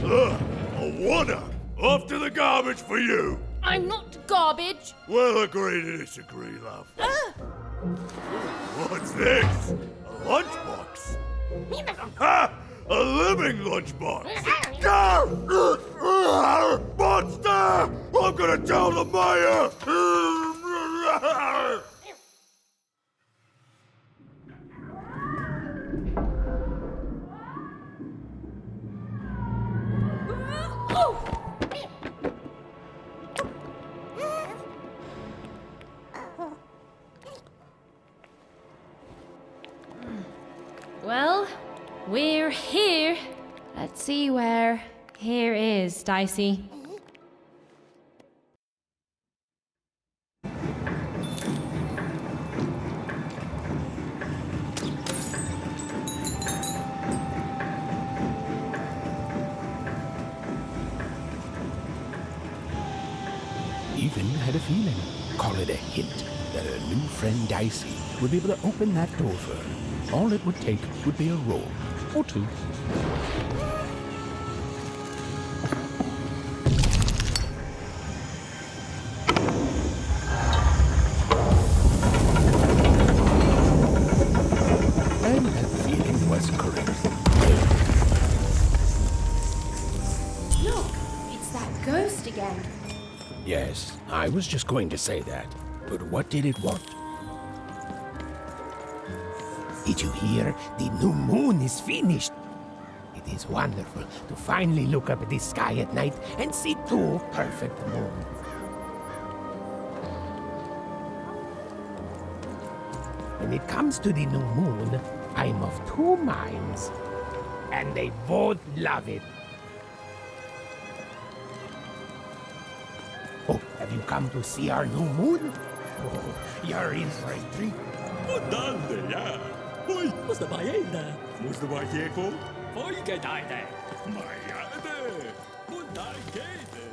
A one-up. Off to the garbage for you. I'm not garbage. We'll agree to disagree, love. What's this? A lunchbox? Ha! A living lunchbox! Monster! I'm gonna tell the mayor! Well, we're here. Let's see where here is, Dicey. Even had a feeling, call it a hint, that her new friend Dicey would be able to open that door for her. All it would take would be a roll or two. And that feeling was correct. Look, it's that ghost again. Yes, I was just going to say that. But what did it want? Did you hear? The new moon is finished. It is wonderful to finally look up at the sky at night and see two perfect moons. When it comes to the new moon, I'm of two minds, and they both love it. Oh, have you come to see our new moon? Oh, you're in for a treat. Modande, ja. Hoi, musta bajeda? Musta bajeko? Poike dajde. Majade. Mudajgede.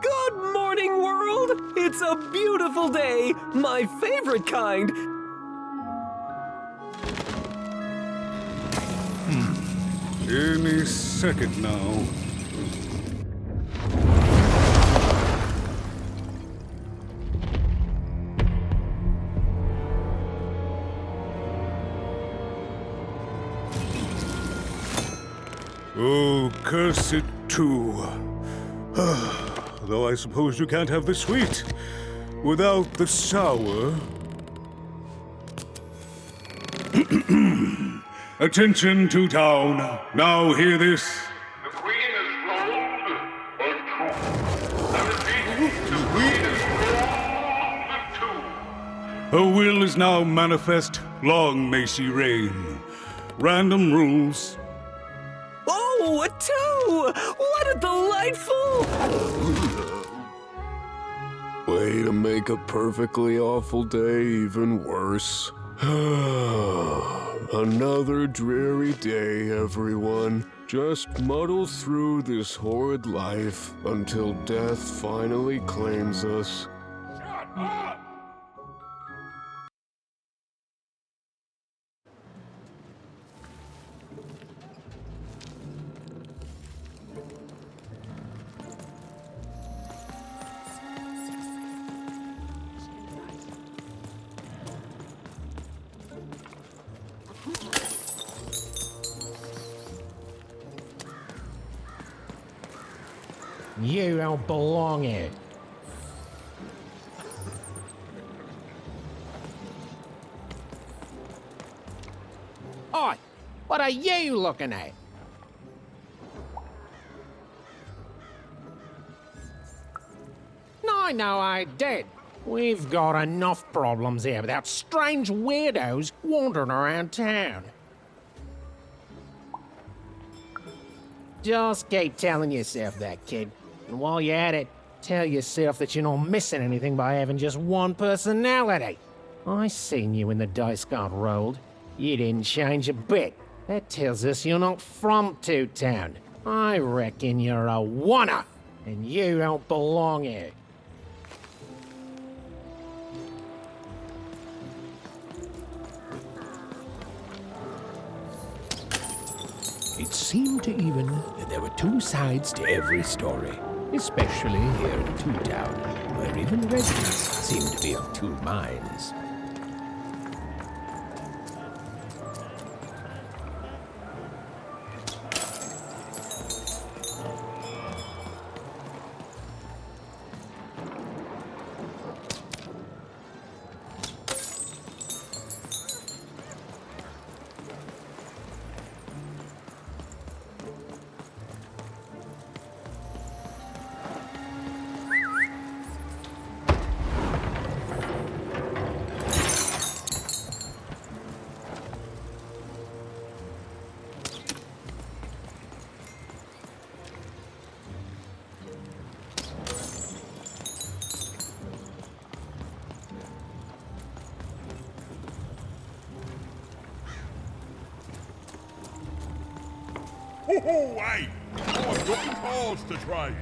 Good morning, world! It's a beautiful day, my favorite kind. Any second now. Oh, curse it too. Though I suppose you can't have the sweet without the sour. Attention to town. Now hear this. The queen is rolled or two. I repeat, the queen is rolled or two. Her will is now manifest. Long may she reign. Random rules. Oh, a two! What a delightful... Way to make a perfectly awful day even worse. Another dreary day, everyone. Just muddle through this horrid life until death finally claims us. Shut up! You don't belong here. Oi, what are you looking at? No, I did. We've got enough problems here without strange weirdos wandering around town. Just keep telling yourself that, kid. And while you're at it, Tell yourself that you're not missing anything by having just one personality. I seen you when the dice got rolled. You didn't change a bit. That tells us you're not from Two Town. I reckon you're a oner, and you don't belong here. It seemed to even that there were two sides to every story, especially here in Two Town, where even the residents seemed to be of two minds. Ho ho, hey! I've got cards to trade.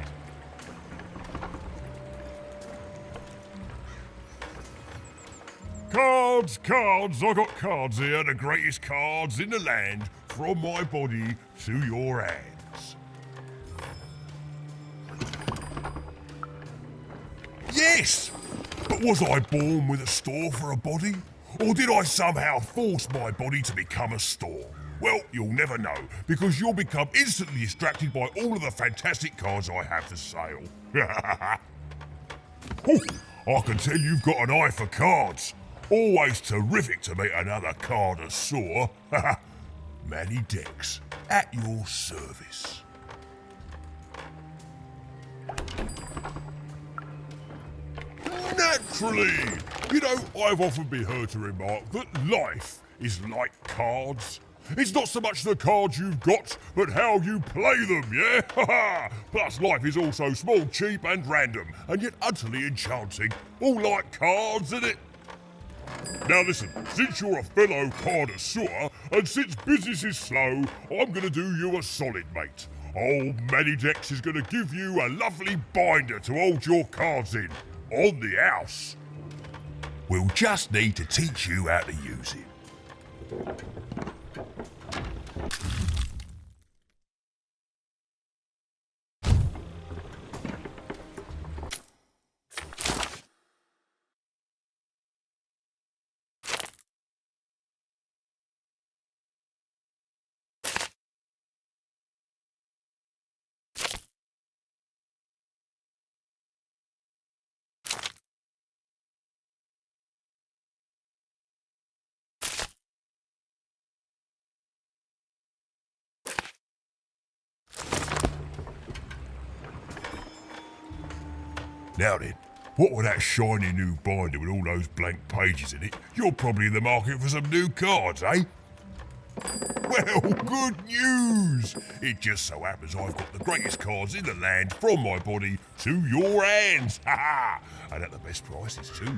Cards, I got cards here, the greatest cards in the land, from my body to your hands. Yes! But was I born with a store for a body? Or did I somehow force my body to become a store? Well, you'll never know, because you'll become instantly distracted by all of the fantastic cards I have for sale. Ooh, I can tell you've got an eye for cards. Always terrific to meet another connoisseur. Manny Dex, at your service. Naturally! You know, I've often been heard to remark that life is like cards. It's not so much the cards you've got, but how you play them, yeah? Plus, life is also small, cheap, and random, and yet utterly enchanting. All like cards, isn't it? Now listen, since you're a fellow connoisseur, and since business is slow, I'm gonna do you a solid, mate. Old Manny Dex is gonna give you a lovely binder to hold your cards in, on the house. We'll just need to teach you how to use it. Now then, what with that shiny new binder with all those blank pages in it, you're probably in the market for some new cards, eh? Well, good news! It just so happens I've got the greatest cards in the land from my body to your hands! Ha ha! And at the best prices too.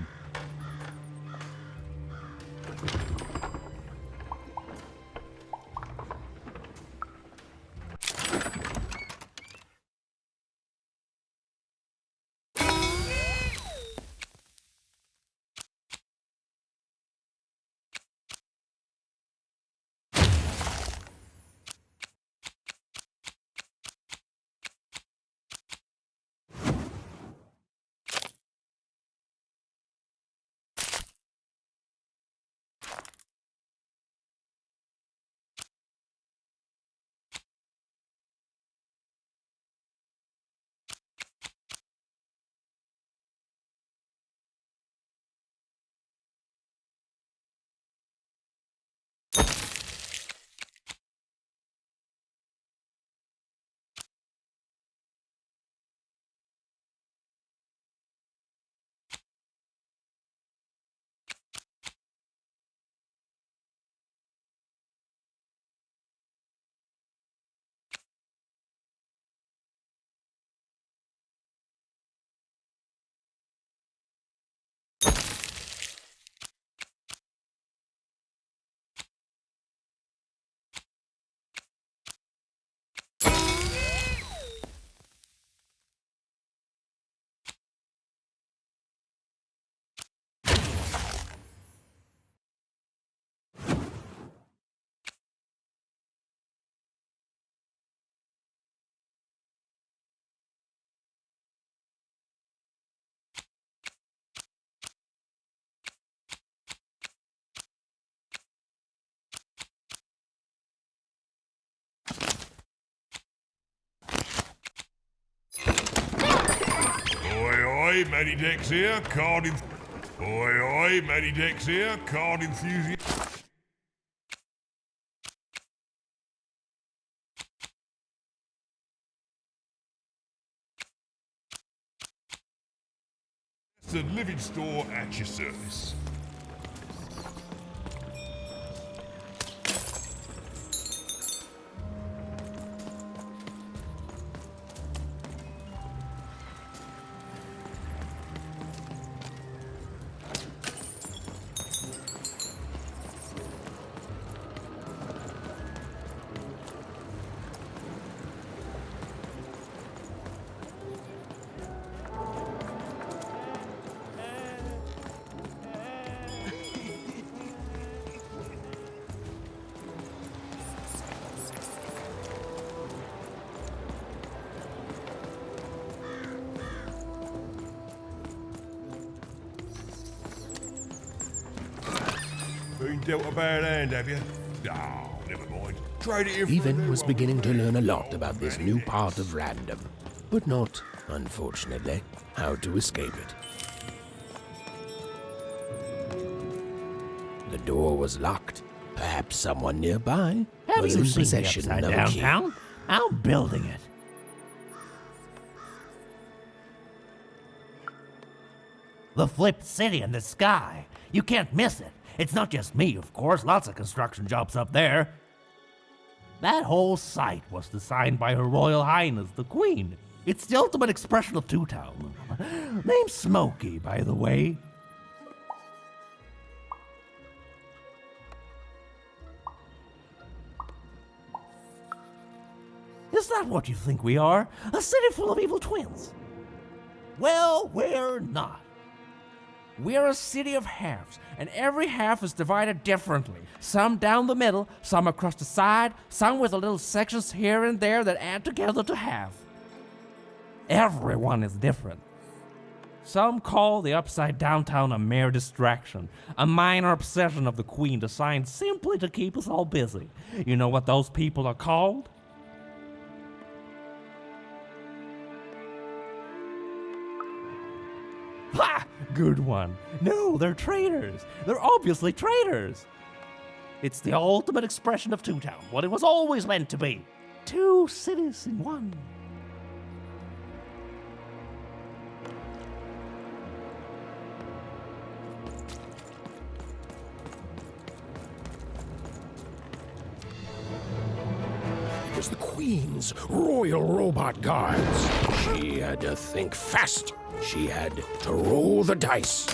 oi, Medidex here, card Oi, oi, Medidex here, card enthusiast. The living store at your service. Been dealt a bad hand, have you? Oh, never mind. Trade it in for a Even new was one. beginning to learn a lot about this new part of Random, but not, unfortunately, how to escape it. The door was locked. Perhaps someone nearby Have was you in seen the possession upside of a key. downtown? I'm building it. The flipped city in the sky. You can't miss it. It's not just me, of course. Lots of construction jobs up there. That whole site was designed by Her Royal Highness, the Queen. It's the ultimate expression of Two Town. Name's Smokey, by the way. Is that what you think we are? A city full of evil twins? Well, we're not. We're a city of halves, and every half is divided differently. Some down the middle, some across the side, some with little sections here and there that add together to half. Everyone is different. Some call the upside downtown a mere distraction, a minor obsession of the Queen designed simply to keep us all busy. You know what those people are called? Ha! Good one. No, they're traitors. They're obviously traitors. It's the ultimate expression of Two Town, what it was always meant to be. Two cities in one. It was the Queen's Royal Robot Guards. She had to think fast. She had to roll the dice.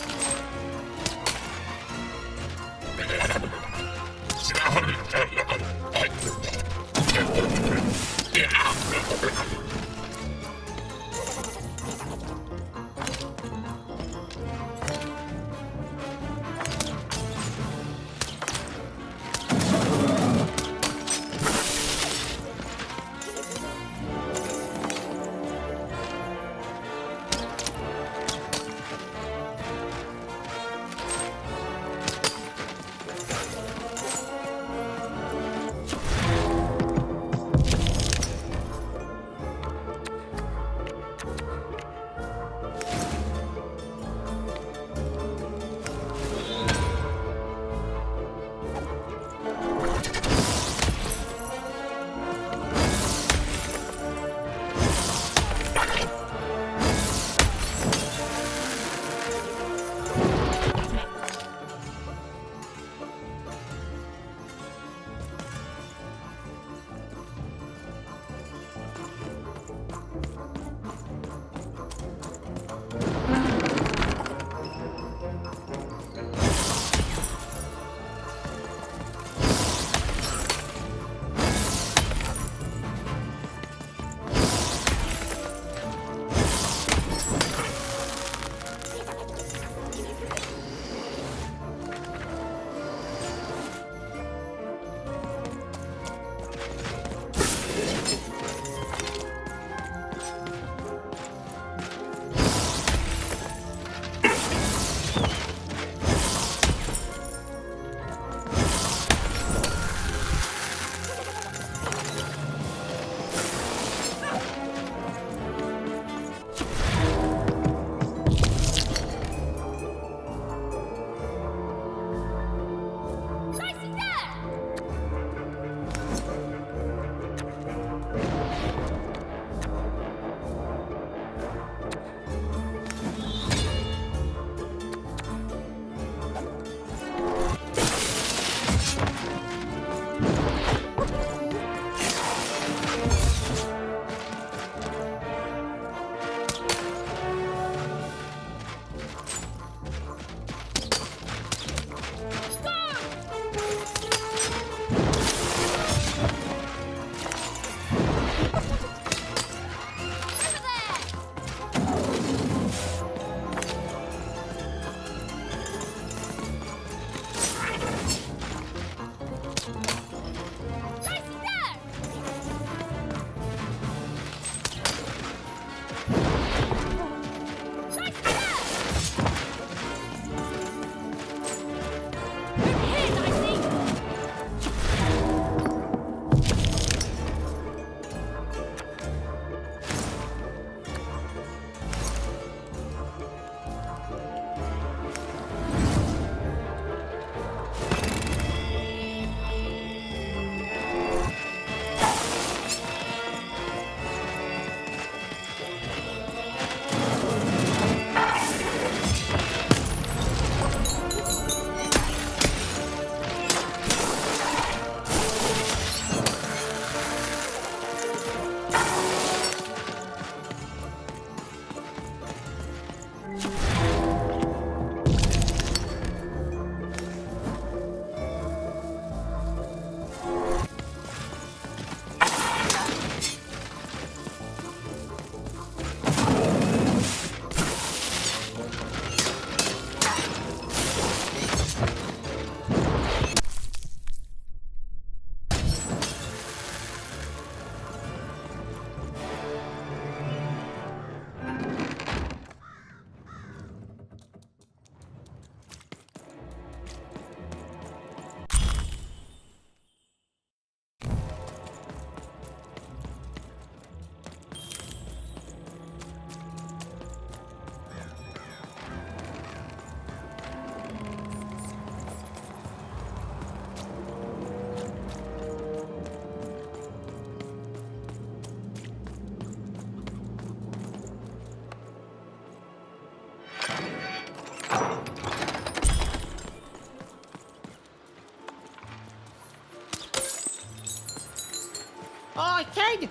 Oi, kid!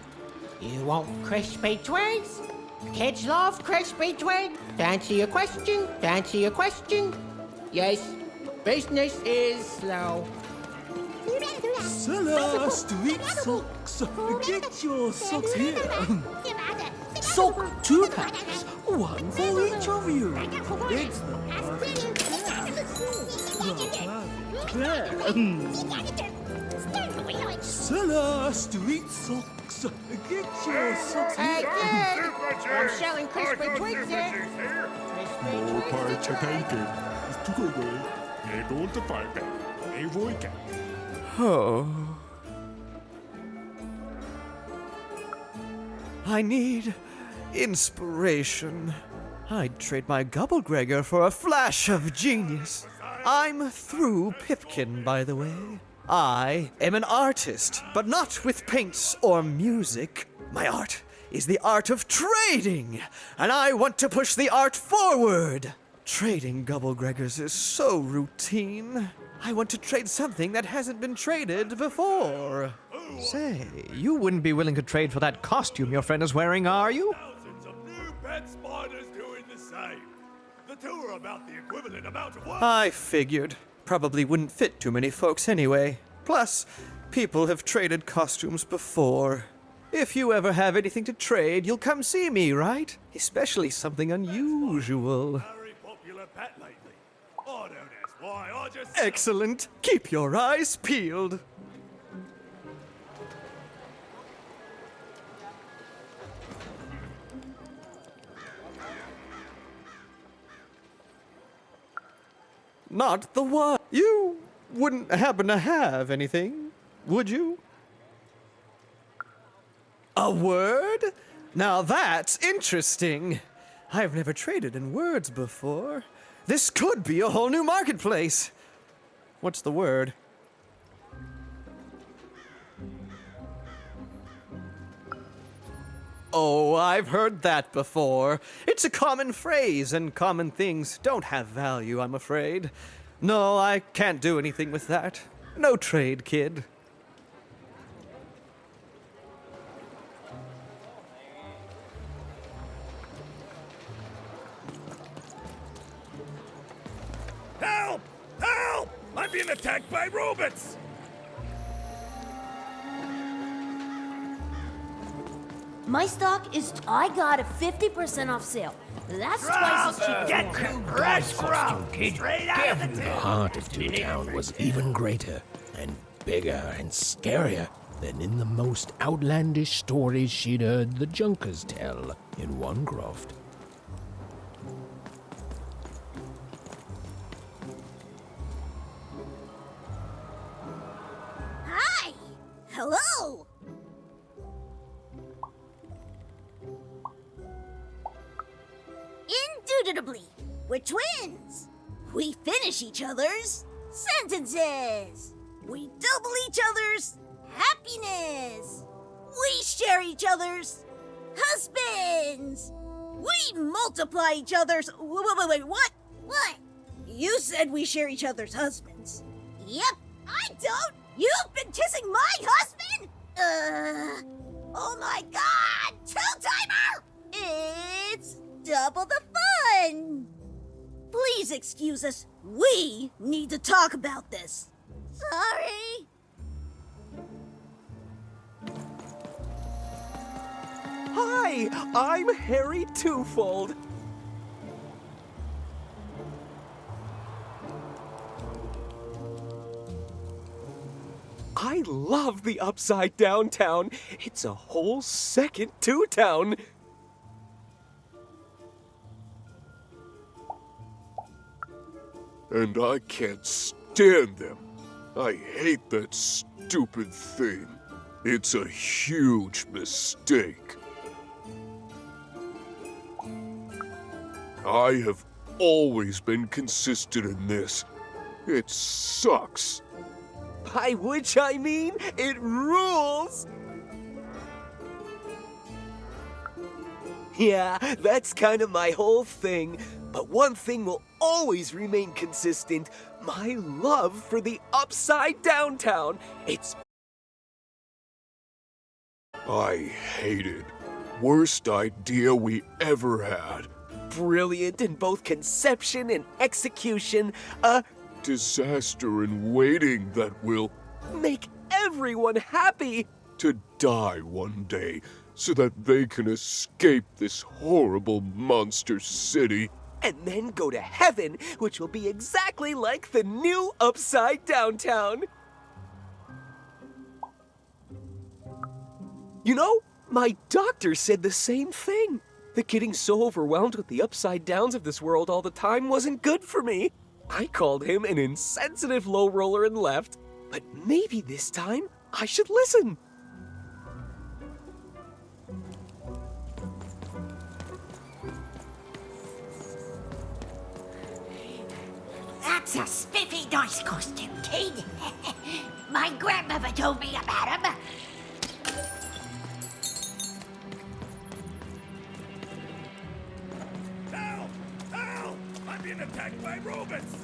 You want crispy twigs? Kids love crispy twig. To answer your question, yes, business is slow. Seller Street Socks. Get your socks here. Sock 2 packs. One for each of you. It's the Seller Street Socks. Get your socks Hey, here. kid! I'm selling crispy twigs here. Crispy twigs. I need inspiration. I'd trade my Gubblegregor for a flash of genius. I'm through Pipkin, by the way. I am an artist, but not with paints or music. My art is the art of trading, and I want to push the art forward. Trading Gubblegregors is so routine. I want to trade something that hasn't been traded before. Say, you wouldn't be willing to trade for that costume your friend is wearing, are you? Thousands of new pet spiders doing the same. The two are about the equivalent amount of work. I figured. Probably wouldn't fit too many folks anyway. Plus, people have traded costumes before. If you ever have anything to trade, you'll come see me, right? Especially something unusual. Very popular pet lately. I don't ask why, I just... Excellent. Keep your eyes peeled. Not the one. You wouldn't happen to have anything, would you? A word? Now that's interesting. I've never traded in words before. This could be a whole new marketplace. What's the word? Oh, I've heard that before. It's a common phrase, and common things don't have value, I'm afraid. No, I can't do anything with that. No trade, kid. Help! Help! I'm being attacked by robots! My stock is. I got a 50% off sale. That's twice as cheap as The heart of Two Town was even greater and bigger and scarier than in the most outlandish stories she'd heard the Junkers tell in one croft. Hi! Hello! Indubitably, we're twins. We finish each other's sentences. We double each other's happiness. We share each other's husbands. We multiply each other's. Wait, what? What? You said we share each other's husbands. Yep, I don't. You've been kissing my husband? Oh my god! Two-timer! It's double the fun! Please excuse us. We need to talk about this. Sorry. Hi, I'm Harry Twofold. I love the Upside Down Town. It's a whole second Two Town. And I can't stand them. I hate that stupid thing. It's a huge mistake. I have always been consistent in this. It sucks. By which I mean, it rules! Yeah, that's kind of my whole thing. But one thing will always remain consistent. My love for the Upside Down Town. It's... I hate it. Worst idea we ever had. brilliant in both conception and execution. A disaster in waiting that will make everyone happy. To die one day so that they can escape this horrible monster city. And then go to heaven, which will be exactly like the new Upside Down Town. You know, my doctor said the same thing. That getting so overwhelmed with the upside downs of this world all the time wasn't good for me. I called him an insensitive low roller and left. But maybe this time I should listen. That's a spiffy nice costume, kid. My grandmother told me about him. Help! Help! I'm being attacked by robots!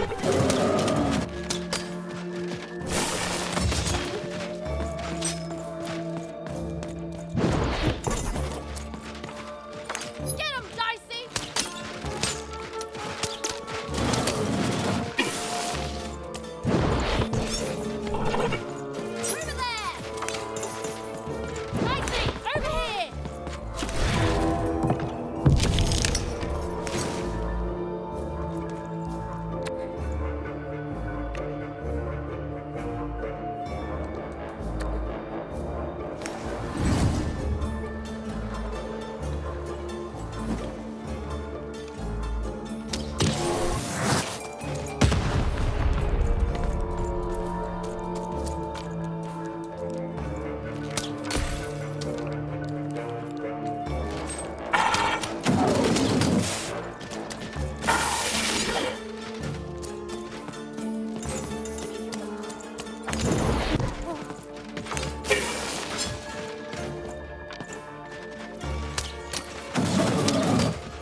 Get him, Dicey! Over there! Dicey, over here!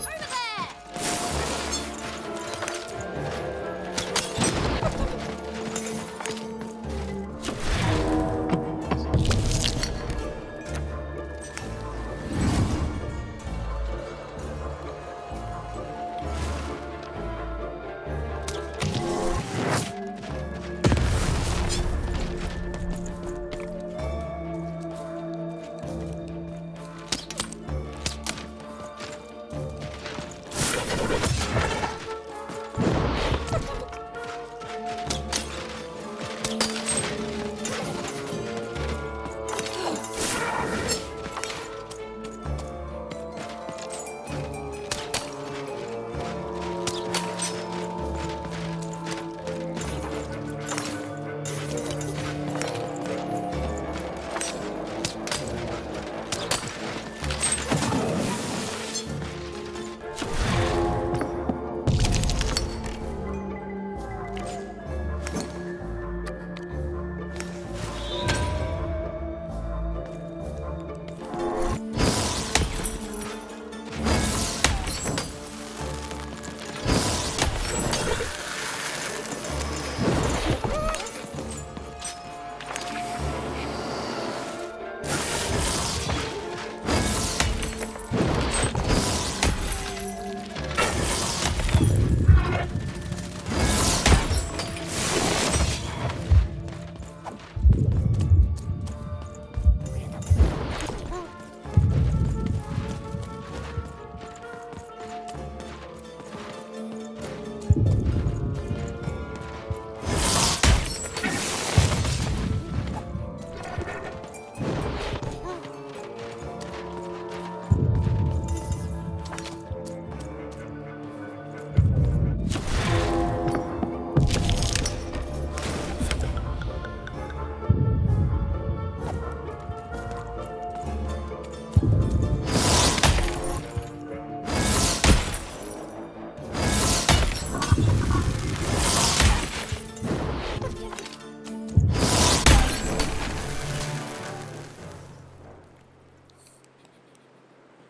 Over there!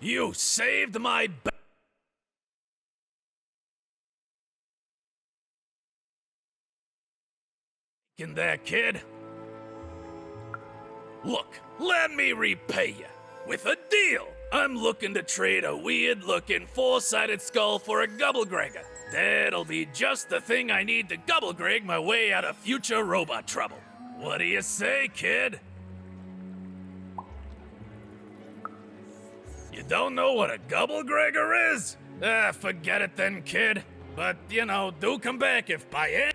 You saved my in there, kid. Look, let me repay you with a deal. I'm looking to trade a weird-looking four-sided skull for a Gubblegregger. That'll be just the thing I need to Gubblegreg my way out of future robot trouble. What do you say, kid? You don't know what a Gubblegregger is? Forget it then, kid. But, you know, do come back if by any...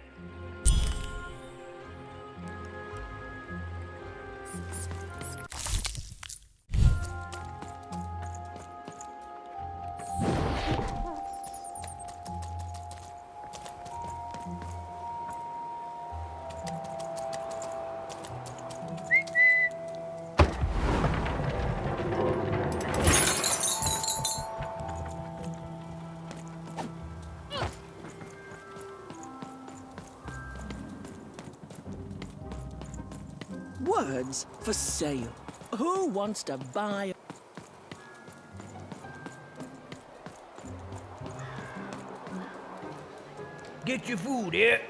Words for sale. Who wants to buy? Get your food here.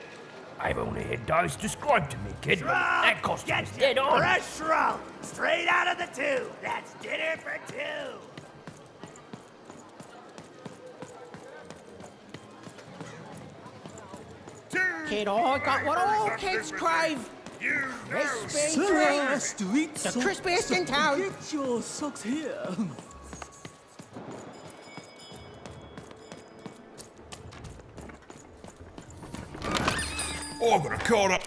I've only had dice described to me, kid. That costume is dead on. Fresh roll, straight out of the tube. That's dinner for two. Kid, I got what all kids crave. Crispy treats. Street The socks. crispiest in town. Get your socks here. I've got a card up.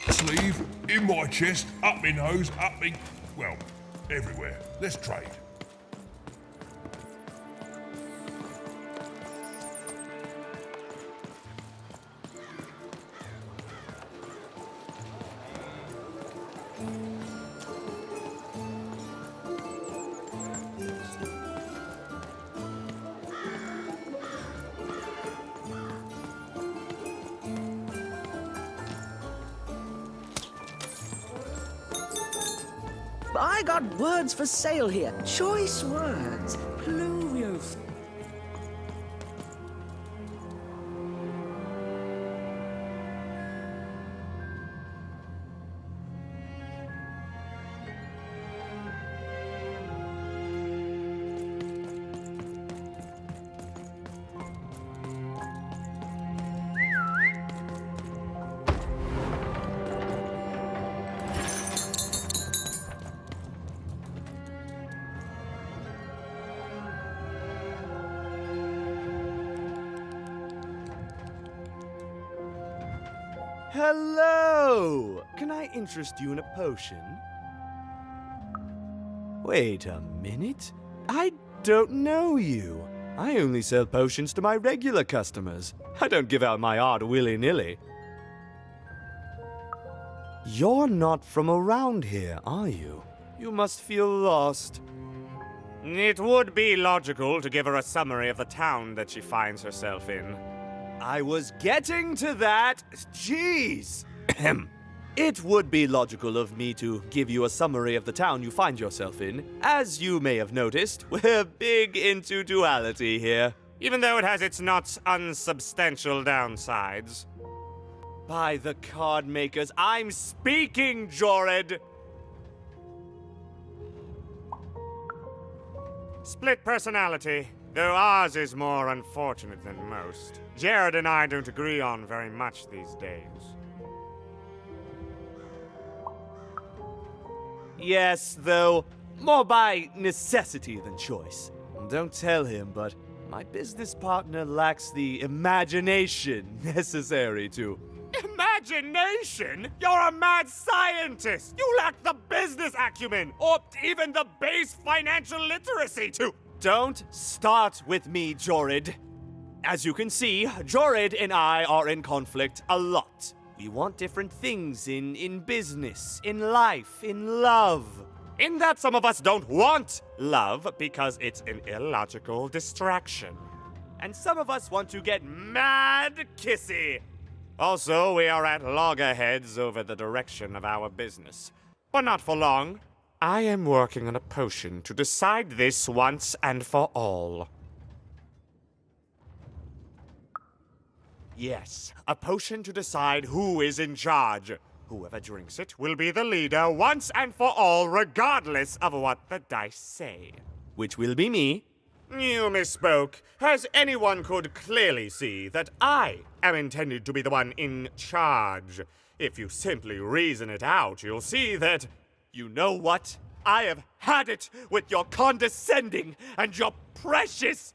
Sleeve, in my chest, up me nose, up me... well, everywhere. Let's trade. I got words for sale here. Choice words. Pluvial. Hello! Can I interest you in a potion? Wait a minute. I don't know you. I only sell potions to my regular customers. I don't give out my art willy-nilly. You're not from around here, are you? You must feel lost. It would be logical to give her a summary of the town that she finds herself in. I was getting to that. Jeez. It would be logical of me to give you a summary of the town you find yourself in. As you may have noticed, we're big into duality here, even though it has its not unsubstantial downsides. By the card makers, I'm speaking, Jorid! Split personality, though ours is more unfortunate than most. Jared and I don't agree on very much these days. Yes, though, more by necessity than choice. Don't tell him, but my business partner lacks the imagination necessary to... Imagination? You're a mad scientist! You lack the business acumen, or even the base financial literacy to... Don't start with me, Jorid. As you can see, Jorid and I are in conflict a lot. We want different things in business, in life, in love. In that some of us don't want love because it's an illogical distraction. And some of us want to get mad kissy. Also, we are at loggerheads over the direction of our business. But not for long. I am working on a potion to decide this once and for all. Yes, a potion to decide who is in charge. Whoever drinks it will be the leader once and for all, regardless of what the dice say. Which will be me. You misspoke, as anyone could clearly see that I am intended to be the one in charge. If you simply reason it out, you'll see that... You know what? I have had it with your condescending and your precious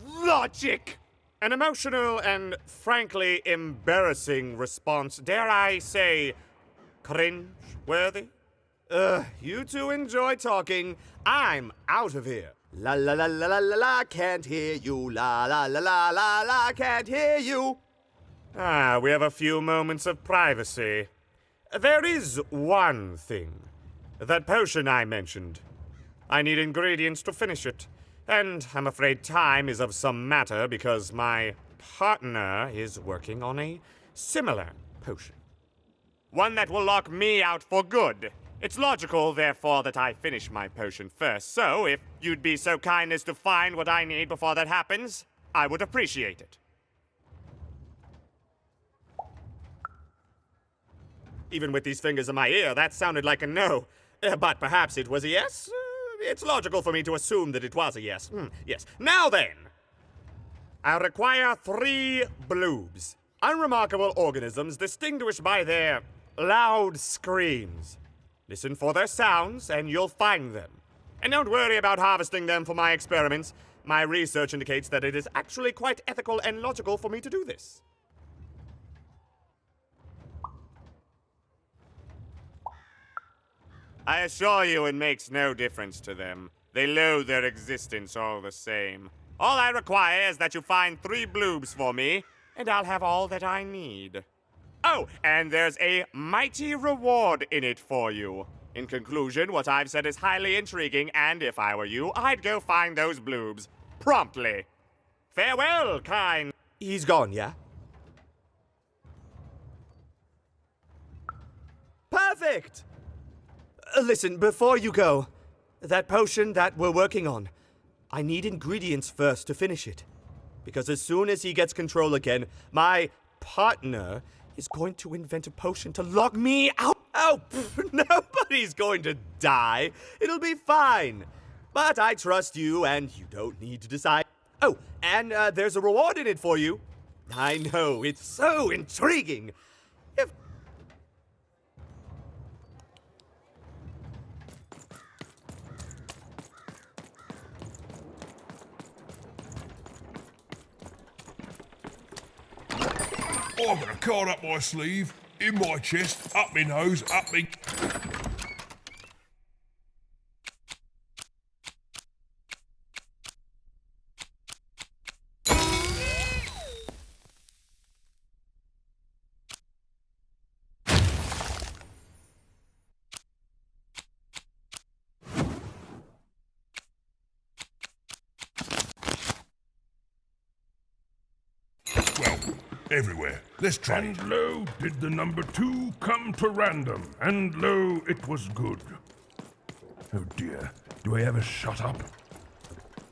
logic. An emotional and frankly embarrassing response. Dare I say, cringe-worthy? You two enjoy talking. I'm out of here. La la la la la la la, can't hear you. La la la la la la, can't hear you. Ah, we have a few moments of privacy. There is one thing. That potion I mentioned. I need ingredients to finish it. And I'm afraid time is of some matter because my partner is working on a similar potion. One that will lock me out for good. It's logical, therefore, that I finish my potion first. So, if you'd be so kind as to find what I need before that happens, I would appreciate it. Even with these fingers in my ear, that sounded like a no. But perhaps it was a yes? It's logical for me to assume that it was a yes. Yes. Now then, I require 3 bloobs. Unremarkable organisms distinguished by their loud screams. Listen for their sounds, and you'll find them. And don't worry about harvesting them for my experiments. My research indicates that it is actually quite ethical and logical for me to do this. I assure you it makes no difference to them. They loathe their existence all the same. All I require is that you find 3 bloobs for me, and I'll have all that I need. Oh, and there's a mighty reward in it for you. In conclusion, what I've said is highly intriguing, and if I were you, I'd go find those bloobs. Promptly. Farewell, kind. He's gone, yeah? Perfect! Listen, before you go, that potion that we're working on, I need ingredients first to finish it. Because as soon as he gets control again, my partner is going to invent a potion to lock me out. Oh, nobody's going to die. It'll be fine. But I trust you, and you don't need to decide. Oh, and there's a reward in it for you. I know, it's so intriguing. If I've got a card up my sleeve, in my chest, up my nose, up me. Everywhere. Let's try it. And lo, did the number 2 come to random, and lo, it was good. Oh dear, do I ever shut up?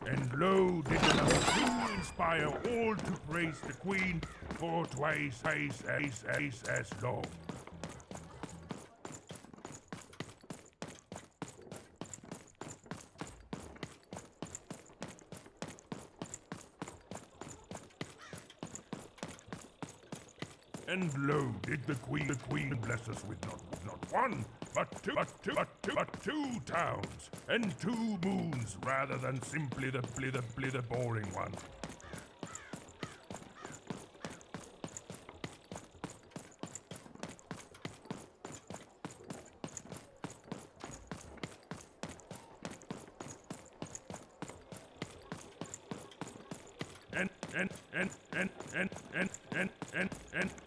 And lo, did the number 2 inspire all to praise the Queen for twice as long. And lo, did the Queen bless us with not 1, but 2 towns, and 2 moons, rather than simply the boring one.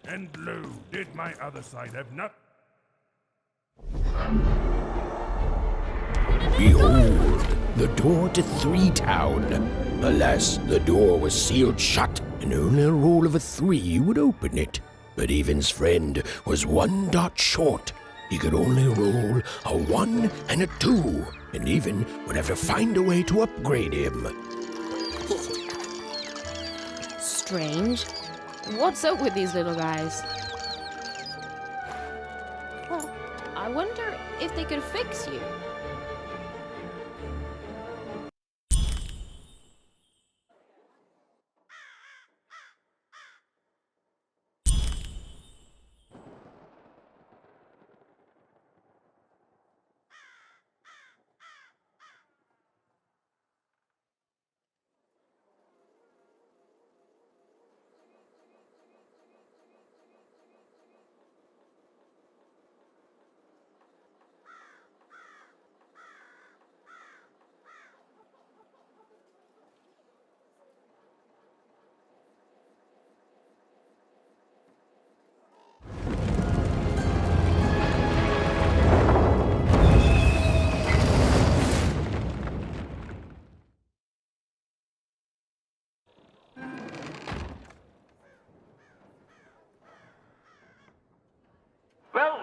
And lo, did my other side have not? Behold, the door to 3 Town. Alas, the door was sealed shut, and only a roll of a 3 would open it. But Evan's friend was 1 dot short. He could only roll a 1 and a 2, and Even would have to find a way to upgrade him. Strange. What's up with these little guys? Well, I wonder if they could fix you.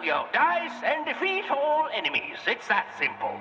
your dice and defeat all enemies. It's that simple.